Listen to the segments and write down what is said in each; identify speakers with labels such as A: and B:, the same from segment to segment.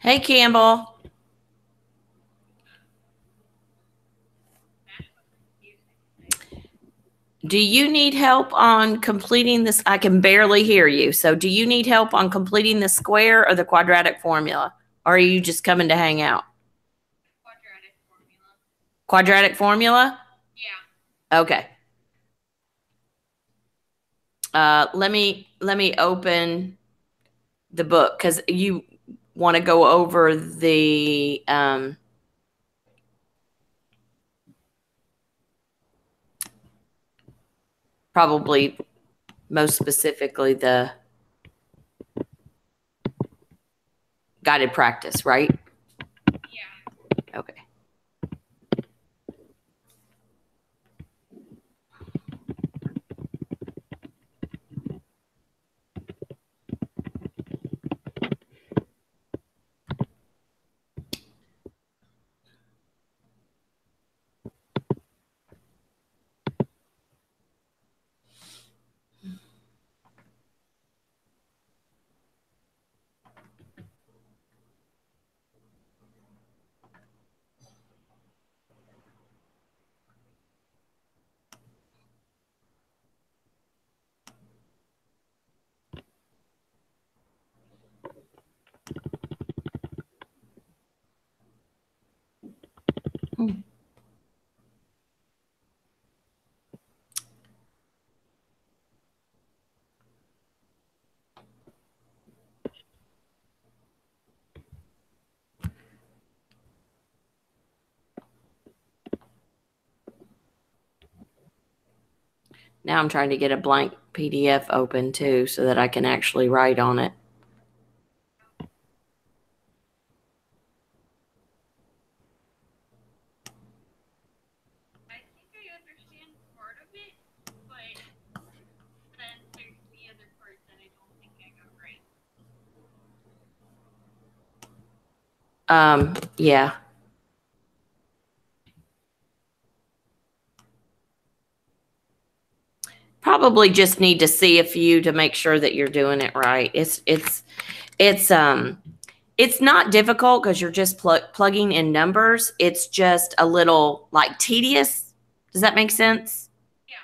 A: Hey, Campbell. Do you need help on completing this? I can barely hear you. So do you need help on completing the square or the quadratic formula? Or are you just coming to hang out?
B: Quadratic formula.
A: Quadratic formula?
B: Yeah.
A: Okay. Let me open the book because you want to go over the probably most specifically the guided practice, right?
B: Yeah.
A: Okay. Now I'm trying to get a blank PDF open too so that I can actually write on it.
B: I think I understand part of it, but then there's the other part that I don't think I got right.
A: Yeah. Probably just need to see a few to make sure that you're doing it right. It's not difficult because you're just plugging in numbers. It's just a little like tedious. Does that make sense?
B: Yeah.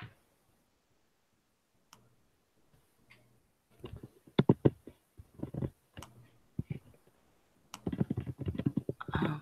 A: Oh.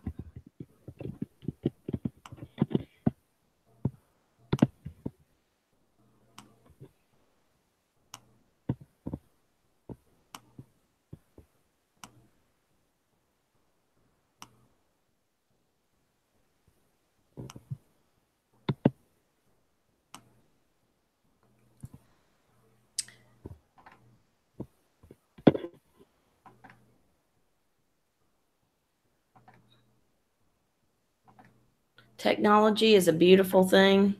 A: Technology is a beautiful thing,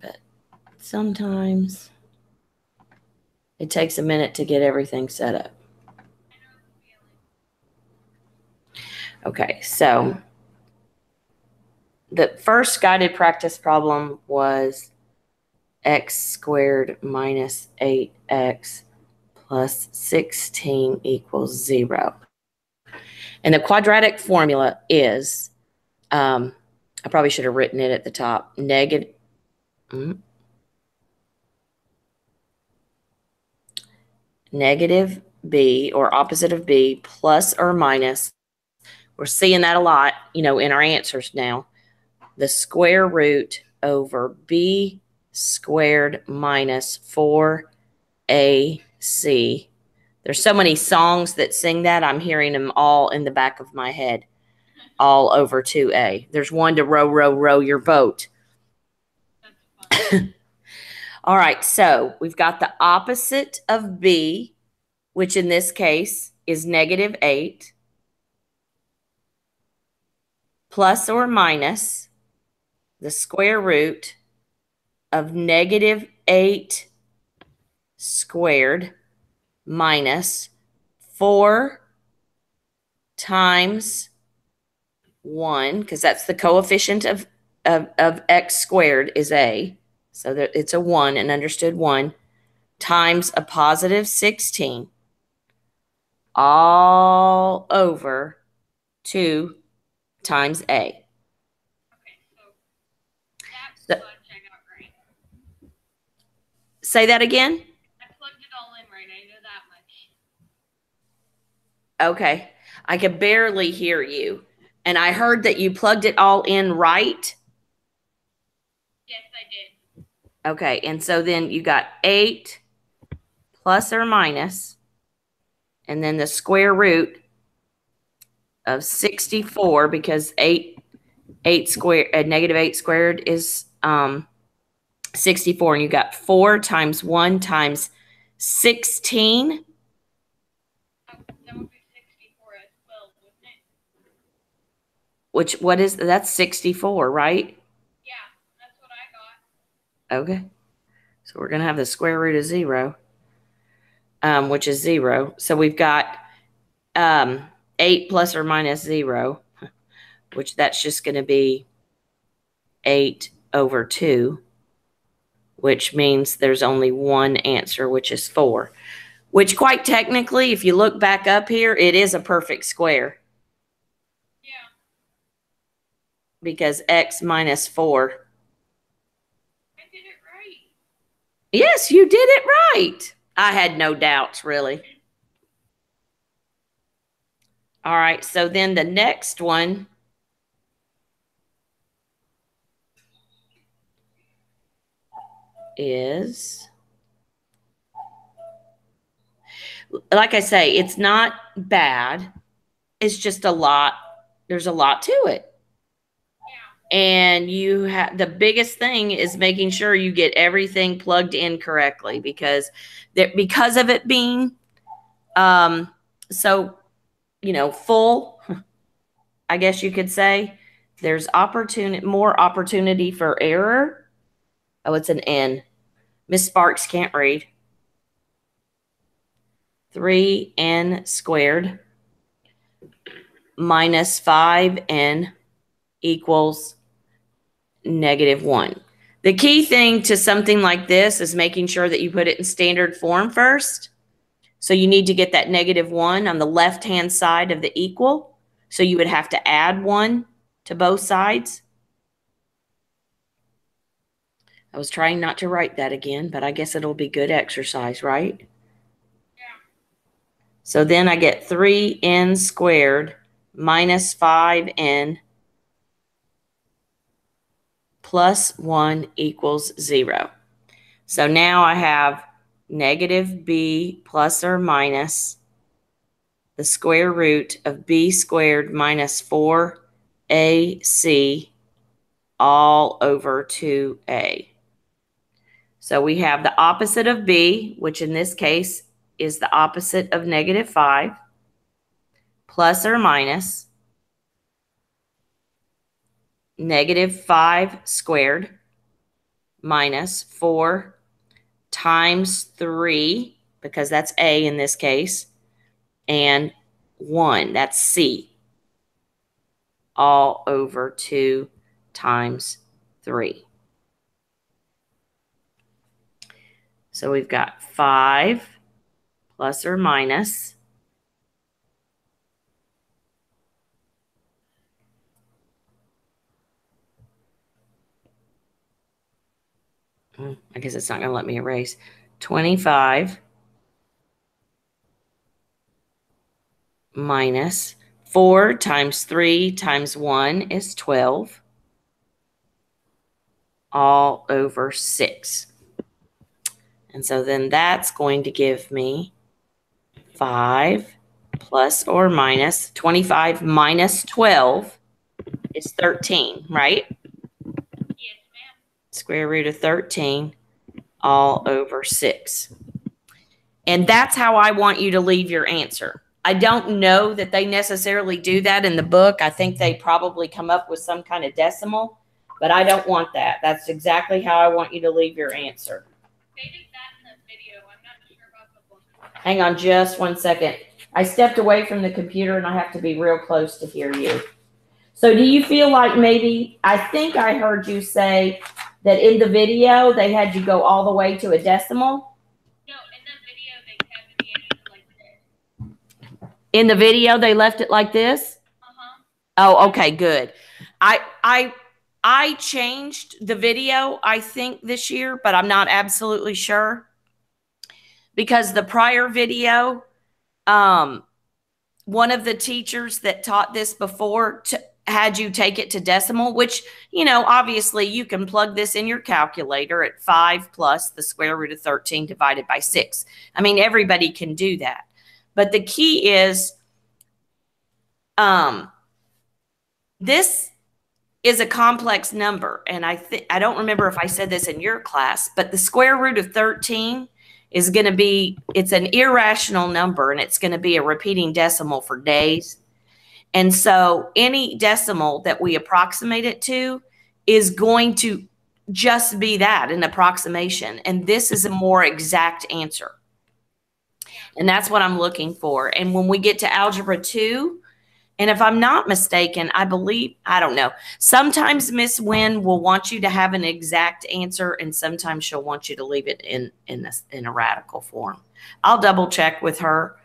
A: but sometimes it takes a minute to get everything set up.
B: I know the feeling.
A: Okay, so the first guided practice problem was x squared minus 8x plus 16 equals 0. And the quadratic formula is, I probably should have written it at the top, negative b, or opposite of b, plus or minus. We're seeing that a lot, in our answers now. The square root over b squared minus 4ac. There's so many songs that sing that. I'm hearing them all in the back of my head, all over 2a. There's one to row, row, row your boat.
B: That's fun.
A: All right, so we've got the opposite of b, which in this case is negative 8, plus or minus the square root of negative 8 squared minus 4 times 1, because that's the coefficient of x squared is a. So that it's a 1, an understood 1, times a positive 16. all over 2 times A.
B: Okay, so that much I got right.
A: Say that again?
B: I plugged it all in right. I know that much.
A: Okay. I could barely hear you. And I heard that you plugged it all in right.
B: Yes, I did.
A: Okay. And so then you got 8 plus or minus, and then the square root of 64, because 8 squared, negative 8 squared is 64. And you got 4 times 1 times 16.
B: That would be 64 as well, wouldn't it?
A: What is that's 64, right?
B: Yeah, that's what I got.
A: Okay. So we're going to have the square root of 0, which is 0. So we've got 8 plus or minus 0, which that's just going to be 8 over 2, which means there's only one answer, which is 4. Which quite technically, if you look back up here, it is a perfect square.
B: Yeah.
A: Because x minus 4.
B: I did it right.
A: Yes, you did it right. I had no doubts, really. All right, so then the next one is, like I say, it's not bad. It's just a lot. There's a lot to it.
B: Yeah.
A: And you have the biggest thing is making sure you get everything plugged in correctly, because of it being so full, I guess you could say, there's more opportunity for error. Oh, it's an N. Miss Sparks can't read. 3n squared minus 5n equals -1. The key thing to something like this is making sure that you put it in standard form first. So you need to get that -1 on the left-hand side of the equal. So you would have to add 1 to both sides. I was trying not to write that again, but I guess it'll be good exercise, right?
B: Yeah.
A: So then I get 3n squared minus 5n plus 1 equals 0. So now I have negative b plus or minus the square root of b squared minus 4ac all over 2a. So we have the opposite of b, which in this case is the opposite of -5, plus or minus -5 squared minus 4 times 3, because that's a in this case, and 1, that's c, all over 2 times 3. So we've got 5 plus or minus I guess it's not going to let me erase 25 minus 4 times 3 times 1 is 12, all over 6. And so then that's going to give me 5 plus or minus 25 minus 12 is 13, right?
B: Yes, ma'am.
A: Square root of 13 all over 6. And that's how I want you to leave your answer. I don't know that they necessarily do that in the book. I think they probably come up with some kind of decimal, but I don't want that. That's exactly how I want you to leave your answer.
B: They did that in the video. I'm not sure about the book.
A: Hang on just one second. I stepped away from the computer and I have to be real close to hear you. So do you feel like maybe, I think I heard you say that in the video they had you go all the way to a decimal?
B: No, in the video they had me answer like this.
A: In the video, they left it like this?
B: Uh-huh.
A: Oh, okay, good. I I I changed the video, I think, this year, but I'm not absolutely sure because the prior video, um, one of the teachers that taught this before had you take it to decimal, which, obviously you can plug this in your calculator at 5 plus the square root of 13 divided by 6. I mean, everybody can do that. But the key is this is a complex number. And I don't remember if I said this in your class, but the square root of 13 is going to be, it's an irrational number, and it's going to be a repeating decimal for days. And so any decimal that we approximate it to is going to just be that, an approximation. And this is a more exact answer. And that's what I'm looking for. And when we get to Algebra 2, and if I'm not mistaken, I believe, I don't know, sometimes Miss Wynn will want you to have an exact answer, and sometimes she'll want you to leave it in a radical form. I'll double check with her,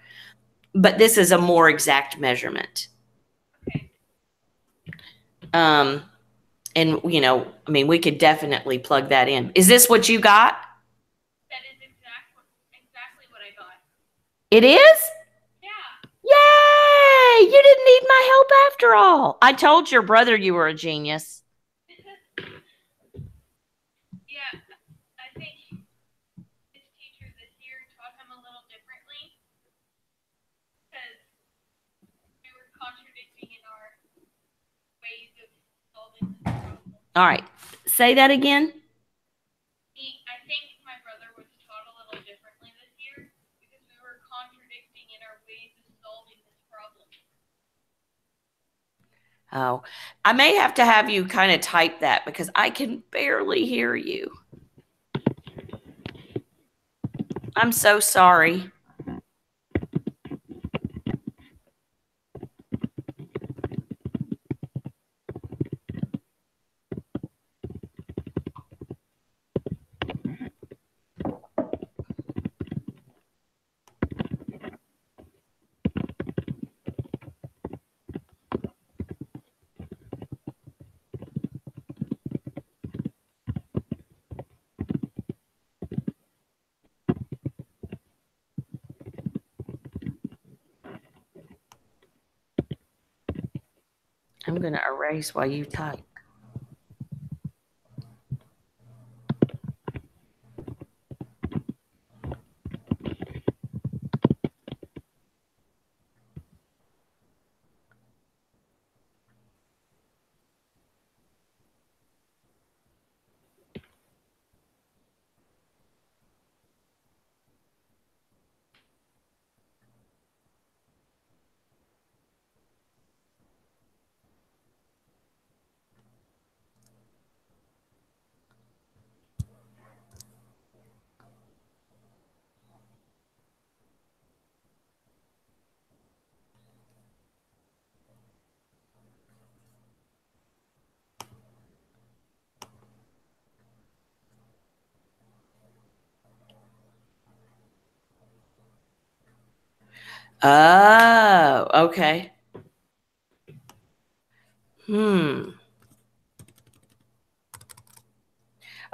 A: but this is a more exact measurement.
B: Okay.
A: And, I mean, we could definitely plug that in. Is this what you got?
B: That is exactly what I got.
A: It is?
B: Yeah.
A: Yay! You didn't need my help after all. I told your brother you were a genius.
B: Yeah, I think this teacher this year taught him a little differently because we were contradicting in our ways of solving this problem.
A: All right. Say that again.
B: I think my brother was taught a little differently this year because we were contradicting in our ways of solving this problem.
A: Oh, I may have to have you kind of type that because I can barely hear you. I'm so sorry. I'm going to erase while you type. Oh, okay.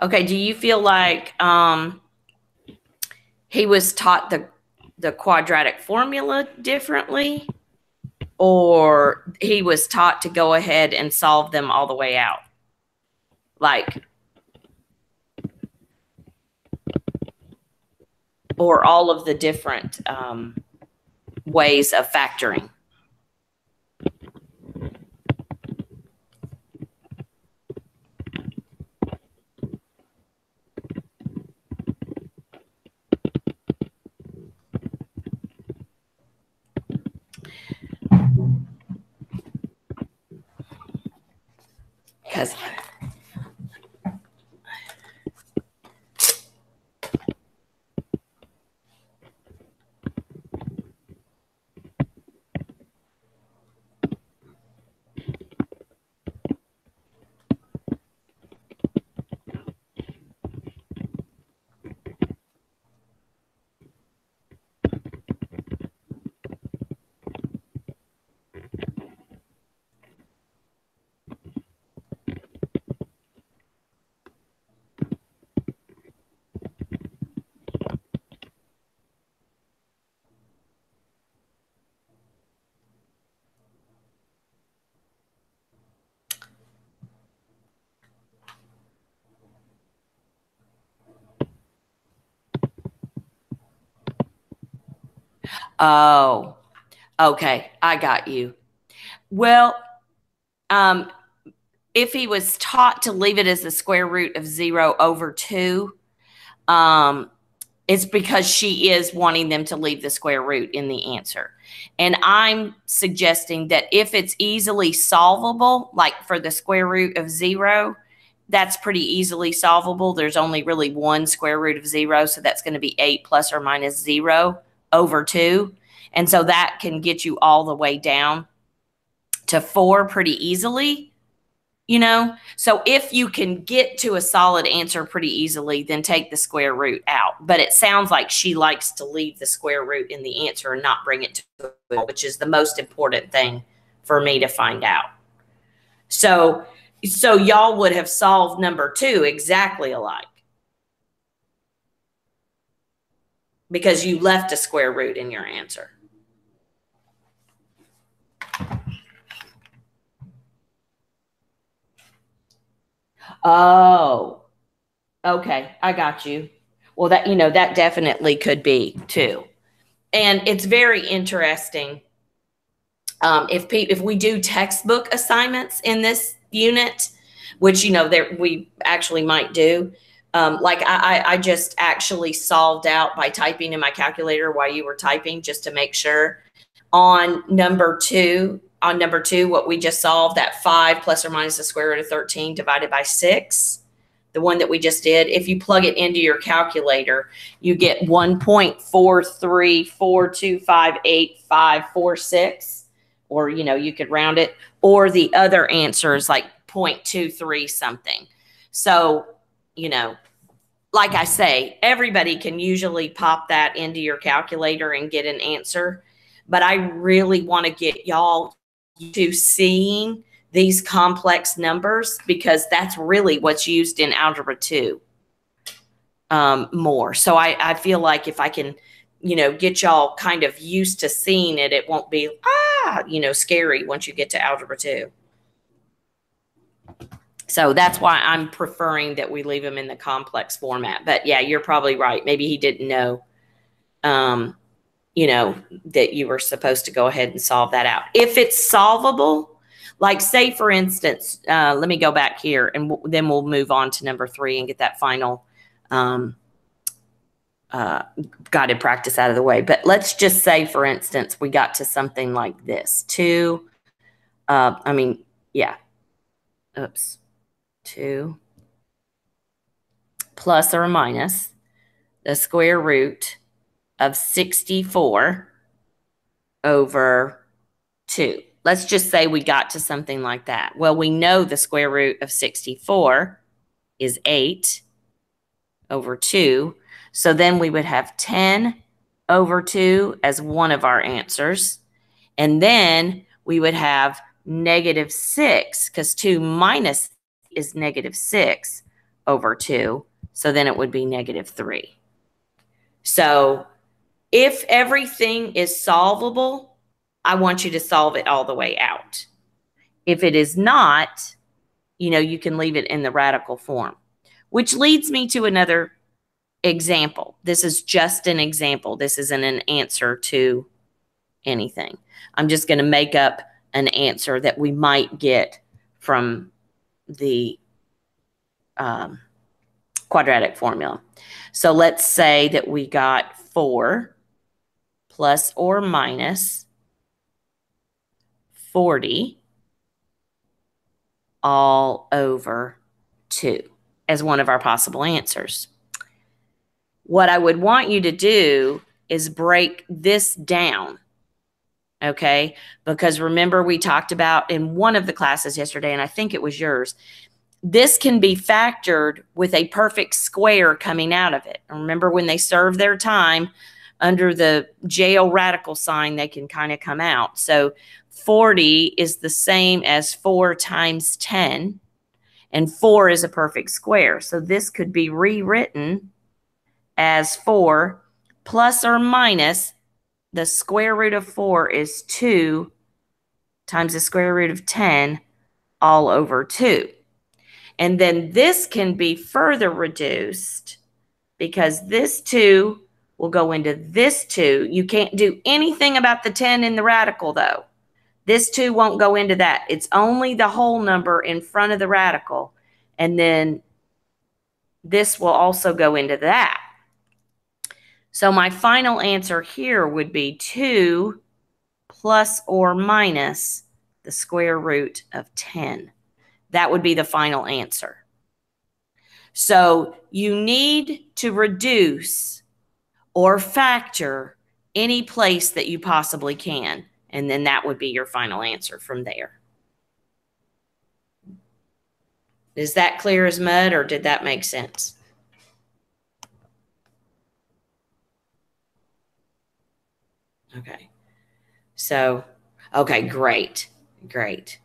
A: Okay, do you feel like he was taught the quadratic formula differently, or he was taught to go ahead and solve them all the way out? Like, or all of the different ways of factoring? Because Oh, okay. I got you. Well, if he was taught to leave it as the square root of 0 over 2, it's because she is wanting them to leave the square root in the answer. And I'm suggesting that if it's easily solvable, like for the square root of 0, that's pretty easily solvable. There's only really one square root of 0, so that's going to be 8 plus or minus 0 over 2. And so that can get you all the way down to 4 pretty easily. So if you can get to a solid answer pretty easily, then take the square root out. But it sounds like she likes to leave the square root in the answer and not bring it to it, which is the most important thing for me to find out. So y'all would have solved number 2 exactly alike, because you left a square root in your answer. Oh, okay. I got you. Well, that definitely could be too. And it's very interesting. If we do textbook assignments in this unit, which, we actually might do, like I just actually solved out by typing in my calculator while you were typing, just to make sure. On number two, what we just solved, that 5 plus or minus the square root of 13 divided by 6, the one that we just did, if you plug it into your calculator, you get 1.4342585546, or, you could round it, or the other answer is like 0.23 something. So, like I say, everybody can usually pop that into your calculator and get an answer. But I really want to get y'all to seeing these complex numbers, because that's really what's used in Algebra 2 more. So I feel like if I can, get y'all kind of used to seeing it, it won't be, scary once you get to Algebra 2. So that's why I'm preferring that we leave them in the complex format. But yeah, you're probably right. Maybe he didn't know, that you were supposed to go ahead and solve that out. If it's solvable, like say, for instance, let me go back here, and then we'll move on to number 3 and get that final guided practice out of the way. But let's just say, for instance, we got to something like this. 2 plus or minus the square root of 64 over 2. Let's just say we got to something like that. Well, we know the square root of 64 is 8 over 2. So then we would have 10 over 2 as one of our answers. And then we would have negative 6, because 2 minus is negative 6 over 2. So then it would be negative 3. So if everything is solvable, I want you to solve it all the way out. If it is not, you can leave it in the radical form, which leads me to another example. This is just an example. This isn't an answer to anything. I'm just going to make up an answer that we might get from the quadratic formula. So let's say that we got 4 plus or minus 40 all over 2 as one of our possible answers. What I would want you to do is break this down, okay? Because remember, we talked about in one of the classes yesterday, and I think it was yours, this can be factored with a perfect square coming out of it. And remember, when they serve their time under the jail radical sign, they can kind of come out. So 40 is the same as 4 times 10, and 4 is a perfect square. So this could be rewritten as 4 plus or minus the square root of 4 is 2 times the square root of 10 all over 2. And then this can be further reduced, because this 2 will go into this 2. You can't do anything about the 10 in the radical, though. This 2 won't go into that. It's only the whole number in front of the radical. And then this will also go into that. So my final answer here would be 2 plus or minus the square root of 10. That would be the final answer. So you need to reduce or factor any place that you possibly can, and then that would be your final answer from there. Is that clear as mud, or did that make sense? Okay. So, okay, great. Great.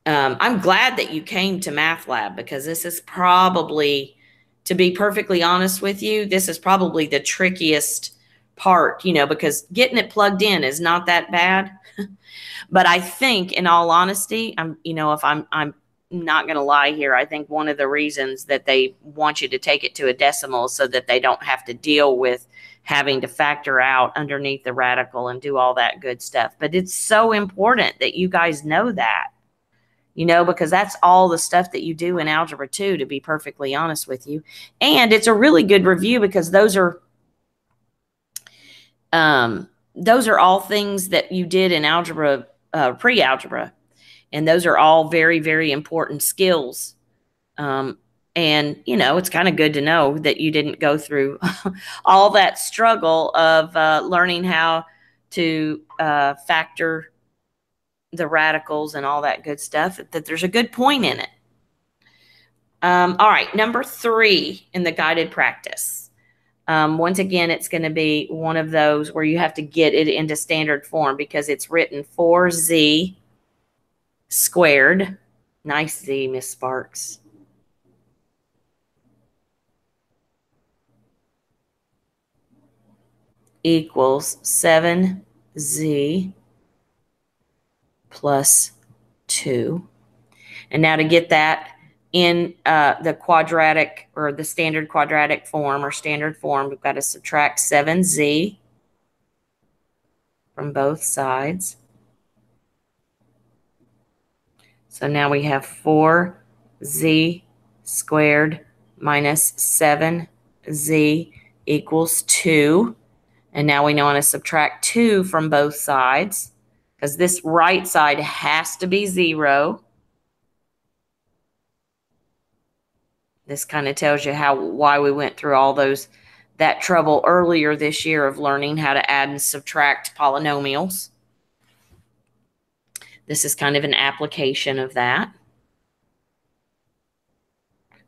A: I'm glad that you came to Math Lab, because this is probably, to be perfectly honest with you, this is probably the trickiest part, because getting it plugged in is not that bad. But I think, in all honesty, if I'm not going to lie here, I think one of the reasons that they want you to take it to a decimal so that they don't have to deal with having to factor out underneath the radical and do all that good stuff. But it's so important that you guys know that, because that's all the stuff that you do in Algebra 2, to be perfectly honest with you. And it's a really good review, because those are all things that you did in algebra, pre-algebra. And those are all very, very important skills. And, it's kind of good to know that you didn't go through all that struggle of learning how to factor the radicals and all that good stuff, that there's a good point in it. All right, number 3 in the guided practice. Once again, it's going to be one of those where you have to get it into standard form, because it's written 4z squared. Nice Z, Miss Sparks. Equals 7z plus 2. And now to get that in the quadratic, or the standard quadratic form, or standard form, we've got to subtract 7z from both sides. So now we have 4z squared minus 7z equals 2. And now we want to subtract 2 from both sides, because this right side has to be 0. This kind of tells you why we went through all that trouble earlier this year of learning how to add and subtract polynomials. This is kind of an application of that,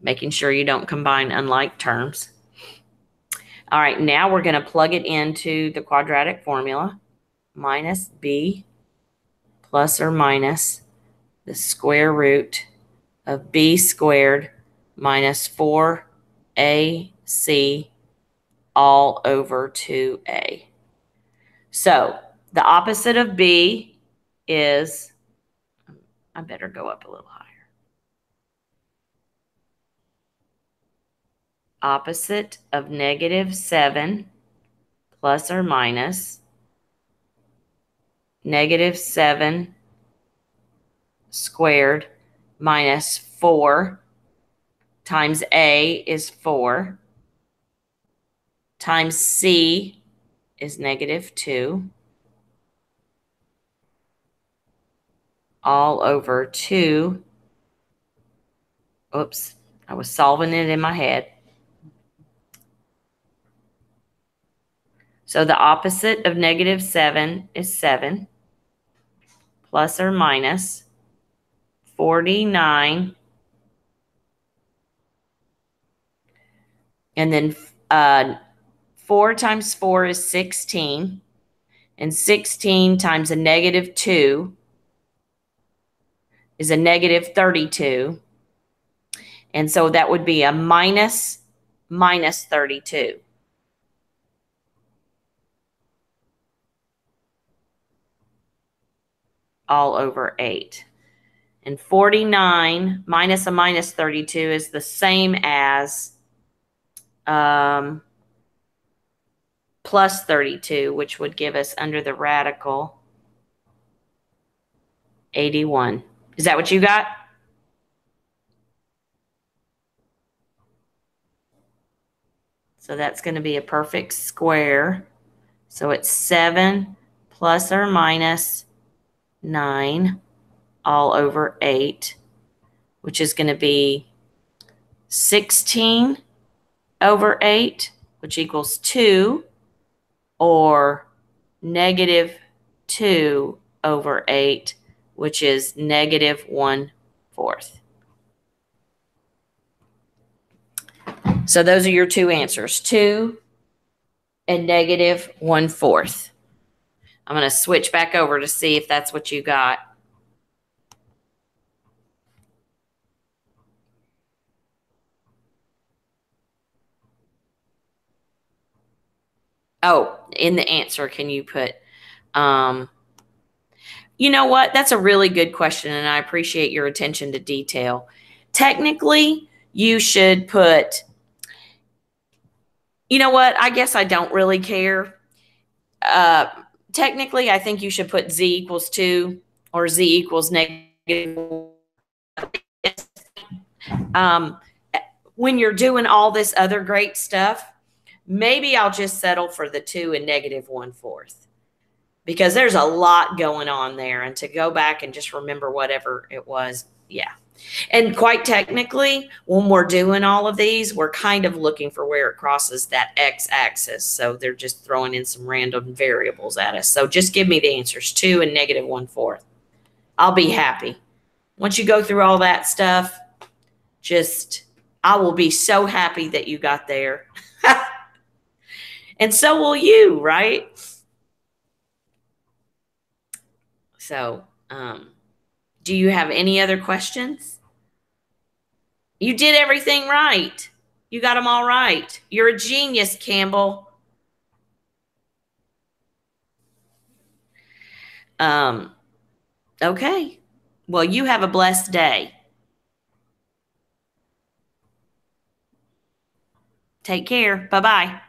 A: making sure you don't combine unlike terms. All right, now we're going to plug it into the quadratic formula. Minus b plus or minus the square root of b squared minus 4ac all over 2a. So the opposite of b is, I better go up a little higher. Opposite of -7 plus or minus -7 squared minus 4 times a is 4 times c is -2 all over 2. Oops, I was solving it in my head. So the opposite of -7 is 7 plus or minus 49. And then 4 times 4 is 16. And 16 times a -2 is a -32. And so that would be a minus 32. All over 8. And 49 minus a -32 is the same as plus 32, which would give us under the radical 81. Is that what you got? So that's going to be a perfect square. So it's 7 plus or minus 9 all over 8, which is going to be 16 over 8, which equals 2, or negative 2 over 8, which is negative 1/4. So those are your two answers, 2 and negative 1/4. I'm going to switch back over to see if that's what you got. Oh, in the answer, can you put, you know what? That's a really good question, and I appreciate your attention to detail. Technically, you should put, you know what? I guess I don't really care. Technically, I think you should put z equals 2 or z equals negative. When you're doing all this other great stuff, maybe I'll just settle for the 2 and negative 1/4, because there's a lot going on there. And to go back and just remember whatever it was, yeah. And quite technically, when we're doing all of these, we're kind of looking for where it crosses that x-axis. So they're just throwing in some random variables at us. So just give me the answers, 2 and negative 1/4. I'll be happy. Once you go through all that stuff, I will be so happy that you got there. And so will you, right? So, do you have any other questions? You did everything right. You got them all right. You're a genius, Campbell. Okay. Well, you have a blessed day. Take care. Bye-bye.